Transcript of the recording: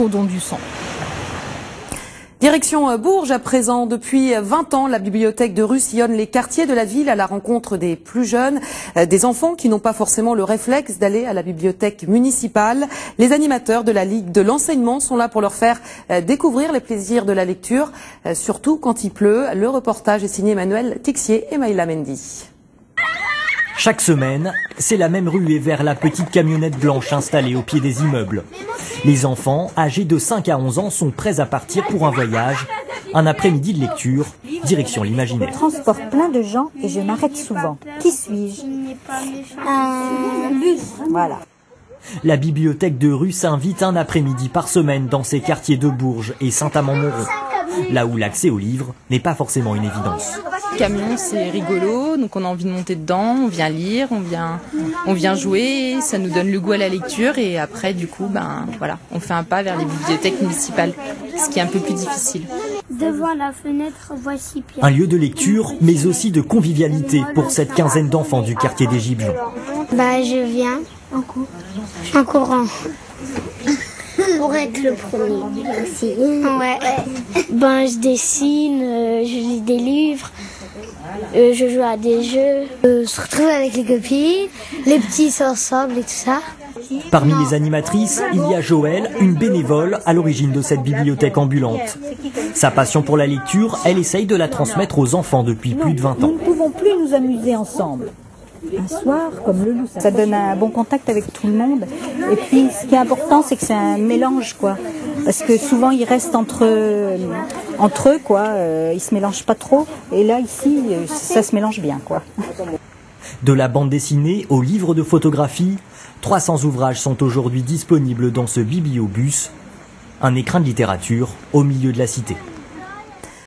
au don du sang. Direction Bourges à présent. Depuis 20 ans, la bibliothèque de Rue sillonne les quartiers de la ville à la rencontre des plus jeunes, des enfants qui n'ont pas forcément le réflexe d'aller à la bibliothèque municipale. Les animateurs de la Ligue de l'enseignement sont là pour leur faire découvrir les plaisirs de la lecture, surtout quand il pleut. Le reportage est signé Emmanuel Tixier et Maïla Mendy. Chaque semaine, c'est la même ruée vers la petite camionnette blanche installée au pied des immeubles. Les enfants, âgés de 5 à 11 ans, sont prêts à partir pour un voyage. Un après-midi de lecture, direction l'imaginaire. Je transporte plein de gens et je m'arrête souvent. Qui suis-je? Un bus. Voilà. La bibliothèque de Rue s'invite un après-midi par semaine dans ces quartiers de Bourges et Saint-Amand-Montrond, là où l'accès aux livres n'est pas forcément une évidence. Le camion, c'est rigolo, donc on a envie de monter dedans, on vient lire, on vient jouer, ça nous donne le goût à la lecture et après du coup, voilà, on fait un pas vers les bibliothèques municipales, ce qui est un peu plus difficile. Devant la fenêtre, voici Pierre. Un lieu de lecture, mais aussi de convivialité pour cette quinzaine d'enfants du quartier des Giblons. Je viens en courant. Pour être le premier aussi. Ouais. Je dessine, je lis des livres, je joue à des jeux. Se retrouve avec les copines, les petits ensemble et tout ça. Parmi les animatrices, il y a Joëlle, une bénévole à l'origine de cette bibliothèque ambulante. Sa passion pour la lecture, elle essaye de la transmettre aux enfants depuis plus de 20 ans. Nous ne pouvons plus nous amuser ensemble. Un soir, comme le loup, ça donne un bon contact avec tout le monde. Et puis, ce qui est important, c'est que c'est un mélange, quoi. Parce que souvent, ils restent entre eux, quoi. Ils se mélangent pas trop. Et là, ici, ça se mélange bien, quoi. De la bande dessinée au livre de photographie, 300 ouvrages sont aujourd'hui disponibles dans ce bibliobus, un écrin de littérature au milieu de la cité.